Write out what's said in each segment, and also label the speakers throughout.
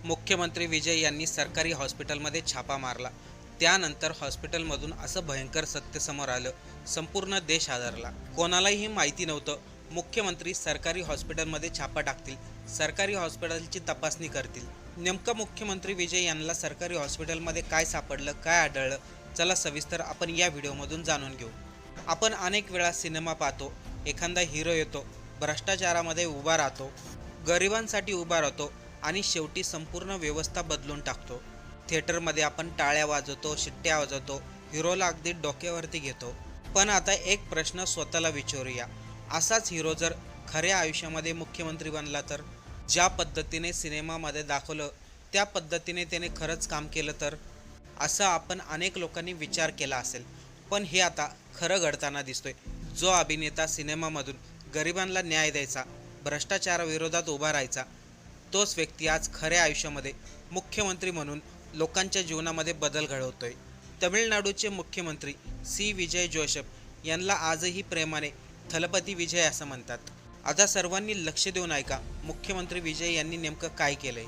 Speaker 1: मुख्यमंत्री विजय यांनी सरकारी हॉस्पिटलमध्ये छापा मारला. त्यानंतर हॉस्पिटलमधून असं भयंकर सत्य समोर आलं. संपूर्ण देश हादरला. कोणालाही माहिती नव्हतं मुख्यमंत्री सरकारी हॉस्पिटलमध्ये छापा टाकतील, सरकारी हॉस्पिटलची तपासणी करतील. नेमकं मुख्यमंत्री विजय यांना सरकारी हॉस्पिटलमध्ये काय सापडलं, काय आढळलं, चला सविस्तर आपण या व्हिडिओमधून जाणून घेऊ. आपण अनेक वेळा सिनेमा पाहतो. एखादा हिरो येतो, भ्रष्टाचारामध्ये उभा राहतो, गरिबांसाठी उभा राहतो आणि शेवटी संपूर्ण व्यवस्था बदलून टाकतो. थिएटरमध्ये आपण टाळ्या वाजवतो, शिट्ट्या वाजवतो, हिरोला अगदी डोक्यावरती घेतो. पण आता एक प्रश्न स्वतःला विचारूया, असाच हिरो जर खऱ्या आयुष्यामध्ये मुख्यमंत्री बनला तर? ज्या पद्धतीने सिनेमामध्ये दाखवलं त्या पद्धतीने त्याने खरंच काम केलं तर? असं आपण अनेक लोकांनी विचार केला असेल. पण हे आता खरं घडताना दिसतोय. जो अभिनेता सिनेमामधून गरिबांना न्याय द्यायचा, भ्रष्टाचाराविरोधात उभा राहायचा, तोच व्यक्ती आज खऱ्या आयुष्यामध्ये मुख्यमंत्री म्हणून लोकांच्या जीवनामध्ये बदल घडवतोय. तमिळनाडूचे मुख्यमंत्री सी विजय जोसेफ यांना आजही प्रेमाने थलपती विजय असं म्हणतात. आता सर्वांनी लक्ष देऊन ऐका, मुख्यमंत्री विजय यांनी नेमकं काय केलंय.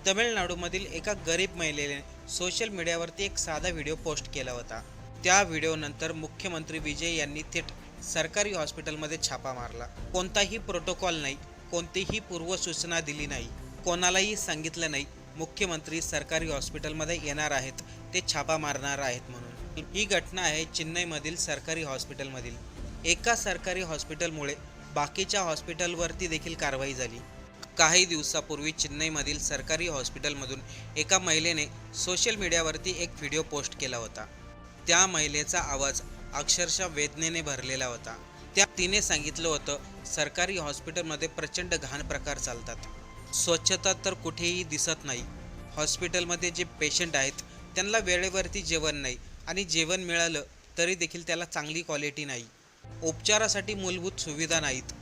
Speaker 1: तमिळनाडूमधील एका गरीब महिलेने सोशल मीडियावरती एक साधा व्हिडिओ पोस्ट केला होता. त्या व्हिडिओनंतर मुख्यमंत्री विजय यांनी थेट सरकारी हॉस्पिटलमध्ये छापा मारला. कोणताही प्रोटोकॉल नाही, कोणतीही पूर्वसूचना दिली नाही, कोणालाही सांगितलं नाही मुख्यमंत्री सरकारी हॉस्पिटलमध्ये येणार आहेत, ते छापा मारणार आहेत म्हणून. ही घटना आहे चेन्नईमधील सरकारी हॉस्पिटलमधील. एका सरकारी हॉस्पिटलमुळे बाकीच्या हॉस्पिटलवरती देखील कारवाई झाली. काही दिवसापूर्वी चेन्नईमधील सरकारी हॉस्पिटलमधून एका महिलेने सोशल मीडियावरती एक व्हिडिओ पोस्ट केला होता. त्या महिलेचा आवाज अक्षरशः वेदनेने भरलेला होता. तिने सांगितलं होतं, सरकारी हॉस्पिटलमध्ये प्रचंड घाण प्रकार चालतात, स्वच्छता तर कुठेही दिसत नाही, हॉस्पिटलमध्ये जे पेशंट आहेत त्यांना वेळेवरती जेवण नाही आणि जेवण मिळालं तरी देखील त्याला चांगली क्वालिटी नाही, उपचारासाठी मूलभूत सुविधा नाहीत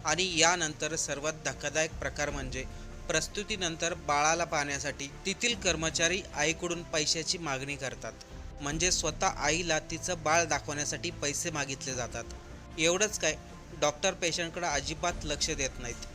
Speaker 1: आणि यानंतर सर्वात धक्कादायक प्रकार म्हणजे प्रस्तुतीनंतर बाळाला पाहण्यासाठी तेथील कर्मचारी आईकडून पैशाची मागणी करतात. म्हणजे स्वतः आईला तिचं बाळ दाखवण्यासाठी पैसे मागितले जातात. एवढंच काय, डॉक्टर पेशंटकडे अजिबात लक्ष देत नाहीत.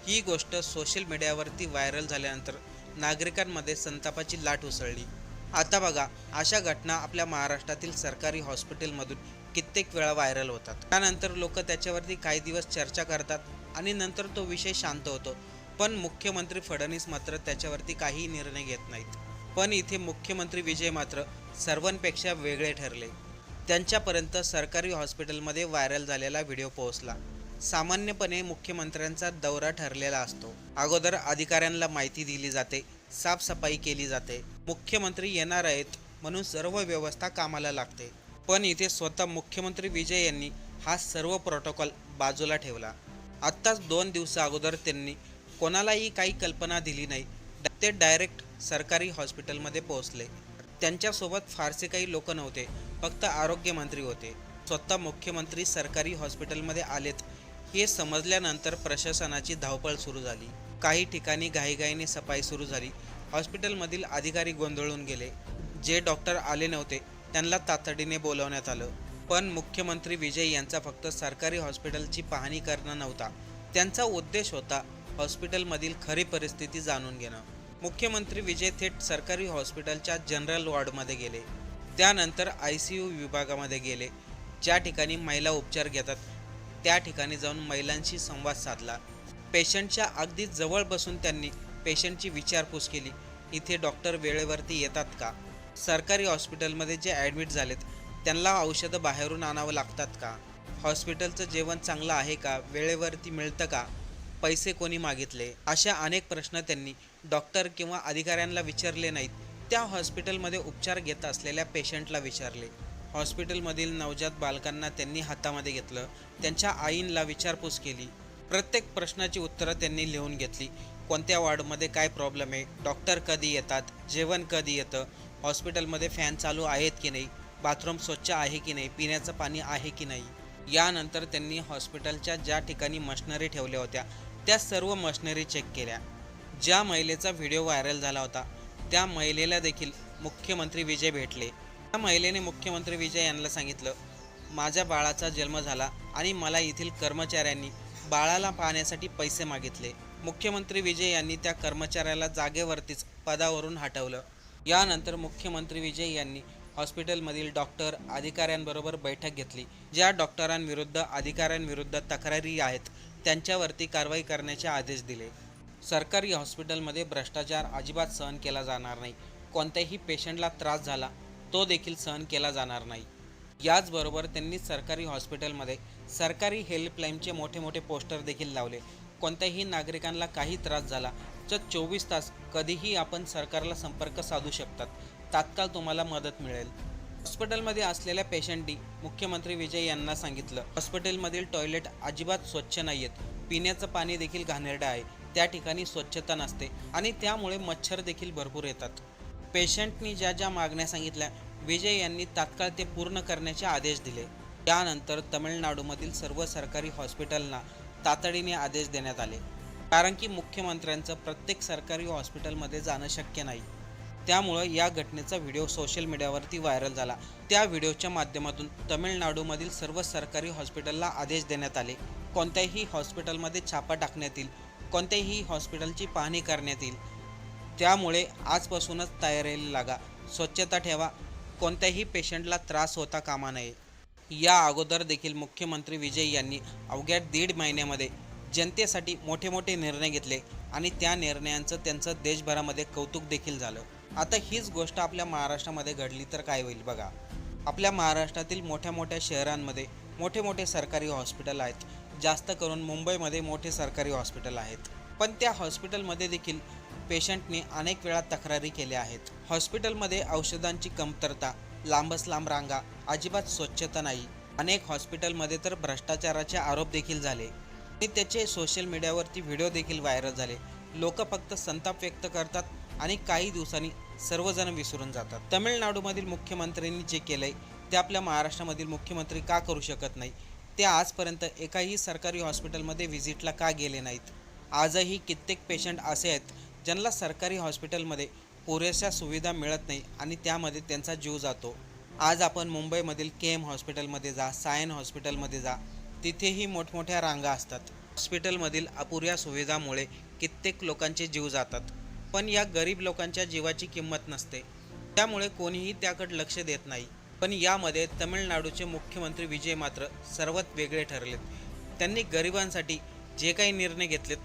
Speaker 1: ही गोष्ट सोशल मीडियावरती व्हायरल झाल्यानंतर नागरिकांमध्ये संतापाची लाट उसळली. आता बघा, अशा घटना आपल्या महाराष्ट्रातील सरकारी हॉस्पिटलमधून कित्येक वेळा व्हायरल होतात. त्यानंतर लोक त्याच्यावरती काही दिवस चर्चा करतात आणि नंतर तो विषय शांत होतो. पण मुख्यमंत्री फडणवीस मात्र त्याच्यावरती काही निर्णय घेत नाहीत. पण इथे मुख्यमंत्री विजय मात्र सर्वांपेक्षा वेगळे ठरले. त्यांच्यापर्यंत सरकारी हॉस्पिटलमध्ये व्हायरल झालेला व्हिडिओ पोहोचला. सामान्यपणे मुख्यमंत्र्यांचा दौरा ठरलेला असतो. अगोदर अधिकाऱ्यांना माहिती दिली जाते, साफसफाई केली जाते, मुख्यमंत्री येणार आहेत म्हणून सर्व व्यवस्था कामाला लागते. पण इथे स्वतः मुख्यमंत्री विजय यांनी हा सर्व प्रोटोकॉल बाजूला ठेवला. आत्ताच 2 दिवसा अगोदर त्यांनी कोणालाही काही कल्पना दिली नाही, ते डायरेक्ट सरकारी हॉस्पिटलमध्ये पोहोचले. त्यांच्यासोबत फारसे काही लोक नव्हते, फक्त आरोग्यमंत्री होते. स्वतः मुख्यमंत्री सरकारी हॉस्पिटलमध्ये आलेत हे समजल्यानंतर प्रशासनाची धावपळ सुरू झाली. काही ठिकाणी घाईघाईने सफाई सुरू झाली. हॉस्पिटलमधील अधिकारी गोंधळून गेले. जे डॉक्टर आले नव्हते त्यांना तातडीने बोलावण्यात आलं. पण मुख्यमंत्री विजय यांचा फक्त सरकारी हॉस्पिटलची पाहणी करणं नव्हता. त्यांचा उद्देश होता हॉस्पिटलमधील खरी परिस्थिती जाणून घेणं. मुख्यमंत्री विजय थेट सरकारी हॉस्पिटलच्या जनरल वॉर्डमध्ये गेले. त्यानंतर ICU विभागामध्ये गेले. ज्या ठिकाणी महिला उपचार घेतात त्या ठिकाणी जाऊन महिलांशी संवाद साधला. पेशंटच्या अगदी जवळ बसून त्यांनी पेशंटची विचारपूस केली. इथे डॉक्टर वेळेवरती येतात का? सरकारी हॉस्पिटलमध्ये जे ॲडमिट झालेत त्यांना औषधं बाहेरून आणावं लागतात का? हॉस्पिटलचं जेवण चांगलं आहे का? वेळेवरती मिळतं का? पैसे कोणी मागितले? अशा अनेक प्रश्न त्यांनी डॉक्टर किंवा अधिकाऱ्यांना विचारले नाहीत, त्या हॉस्पिटलमध्ये उपचार घेत असलेल्या पेशंटला विचारले. हॉस्पिटलमधील नवजात बालकांना त्यांनी हातामध्ये घेतलं, त्यांच्या आईंना विचारपूस केली. प्रत्येक प्रश्नाची उत्तरं त्यांनी लिहून घेतली. कोणत्या वॉर्डमध्ये काय प्रॉब्लेम आहे, डॉक्टर कधी येतात, जेवण कधी येतं, हॉस्पिटलमध्ये फॅन चालू आहेत की नाही, बाथरूम स्वच्छ आहे की नाही, पिण्याचं पाणी आहे की नाही. यानंतर त्यांनी हॉस्पिटलच्या ज्या ठिकाणी मशिनरी ठेवल्या होत्या त्या सर्व मशिनरी चेक केल्या. ज्या महिलेचा व्हिडिओ व्हायरल झाला होता त्या महिलेला देखील मुख्यमंत्री विजय भेटले. त्या महिलेने मुख्यमंत्री विजय यांना सांगितलं, माझ्या बाळाचा जन्म झाला आणि मला येथील कर्मचाऱ्यांनी बाळाला पाहण्यासाठी पैसे मागितले. मुख्यमंत्री विजय यांनी त्या कर्मचाऱ्याला जागेवरतीच पदावरून हटवलं. यानंतर मुख्यमंत्री विजय यांनी हॉस्पिटलमधील डॉक्टर अधिकाऱ्यांबरोबर बैठक घेतली. ज्या डॉक्टरांविरुद्ध अधिकाऱ्यांविरुद्ध तक्रारी आहेत त्यांच्यावरती कारवाई करण्याचे आदेश दिले. सरकारी हॉस्पिटलमध्ये भ्रष्टाचार अजिबात सहन केला जाणार नाही. कोणत्याही पेशंटला त्रास झाला तो देखील सहन केला जाणार नाही. याचबरोबर त्यांनी सरकारी हॉस्पिटलमध्ये सरकारी हेल्पलाईनचे मोठे मोठे पोस्टर देखील लावले. कोणत्याही नागरिकांना काही त्रास झाला तर 24 तास कधीही आपण सरकारला संपर्क साधू शकतात. तात्काळ तुम्हाला मदत मिळेल. हॉस्पिटलमध्ये असलेल्या पेशंटनी मुख्यमंत्री विजय यांना सांगितलं, हॉस्पिटलमधील टॉयलेट अजिबात स्वच्छ नाही आहेत. पिण्याचं पाणी देखील घाणेरडं आहे. त्या ठिकाणी स्वच्छता नसते आणि त्यामुळे मच्छर देखील भरपूर येतात. पेशंटनी ज्या ज्या मागण्या सांगितल्या विजय यांनी तात्काळ ते पूर्ण करण्याचे आदेश दिले. त्यानंतर तमिळनाडूमधील सर्व सरकारी हॉस्पिटलना तातडीने आदेश देण्यात आले. कारण की मुख्यमंत्र्यांचं प्रत्येक सरकारी हॉस्पिटलमध्ये जाणं शक्य नाही. त्यामुळं या घटनेचा व्हिडिओ सोशल मीडियावरती व्हायरल झाला. त्या व्हिडिओच्या माध्यमातून तमिळनाडूमधील सर्व सरकारी हॉस्पिटलला आदेश देण्यात आले. कोणत्याही हॉस्पिटलमध्ये छापा टाकण्यात येईल, कोणत्याही हॉस्पिटलची पाहणी करण्यात येईल. त्यामुळे आजपासूनच तयारीला लागा. स्वच्छता ठेवा. कोणत्याही पेशंटला त्रास होता कामा नये. या अगोदर देखील मुख्यमंत्री विजय यांनी अवघ्या 1.5 महिन्यामध्ये जनतेसाठी मोठे मोठे निर्णय घेतले आणि त्या निर्णयांचं त्यांचं देशभरामध्ये कौतुक देखील झालं. आता हीच गोष्ट आपल्या महाराष्ट्रामध्ये घडली तर काय होईल बघा. आपल्या महाराष्ट्रातील मोठ्या मोठ्या शहरांमध्ये मोठे मोठे सरकारी हॉस्पिटल आहेत. जास्त करून मुंबईमध्ये मोठे सरकारी हॉस्पिटल आहेत. पण त्या हॉस्पिटलमध्ये देखील पेशंटने अनेक वेळा तक्रारी केल्या आहेत. हॉस्पिटलमध्ये औषधांची कमतरता, लांबच लांब रांगा, अजिबात स्वच्छता नाही. अनेक हॉस्पिटलमध्ये तर भ्रष्टाचाराचे आरोप देखील झाले आणि त्याचे सोशल मीडियावरती व्हिडिओ देखील व्हायरल झाले. लोक फक्त संताप व्यक्त करतात आणि काही दिवसांनी सर्वजण विसरून जातात. तमिळनाडूमधील मुख्यमंत्र्यांनी जे केलंय ते आपल्या महाराष्ट्रामधील मुख्यमंत्री का करू शकत नाही? ते आजपर्यंत एकाही सरकारी हॉस्पिटलमध्ये व्हिजिटला का गेले नाहीत? आजही कित्येक पेशंट असे आहेत ज्यांना सरकारी हॉस्पिटलमध्ये पुरेशा सुविधा मिळत नाही आणि त्यामध्ये त्यांचा जीव जातो. आज आपण मुंबईमधील KM हॉस्पिटलमध्ये जा, सायन हॉस्पिटलमध्ये जा, तिथेही मोठमोठ्या रांगा असतात. हॉस्पिटलमधील अपुऱ्या सुविधामुळे कित्येक लोकांचे जीव जातात. पण या गरीब लोकांच्या जीवाची किंमत नसते. त्यामुळे कोणीही त्याकडे लक्ष देत नाही. पण यामध्ये तमिळनाडूचे मुख्यमंत्री विजय मात्र सर्वात वेगळे ठरलेत. त्यांनी गरिबांसाठी जे काही निर्णय घेतलेत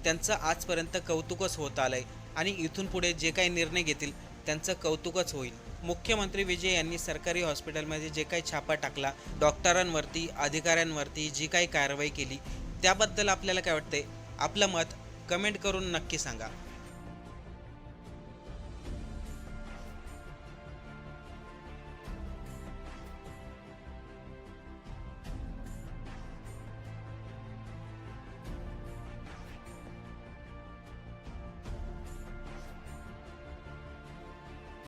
Speaker 1: त्यांचं आजपर्यंत कौतुकच होत आलंय आणि इथून पुढे जे काही निर्णय घेतील त्यांचं कौतुकच होईल. मुख्यमंत्री विजय यांनी सरकारी हॉस्पिटलमध्ये जे काही छापा टाकला, डॉक्टरांवरती, अधिकाऱ्यांवरती जी काही कारवाई केली त्याबद्दल आपल्याला काय वाटतंय? आपलं मत कमेंट करून नक्की सांगा.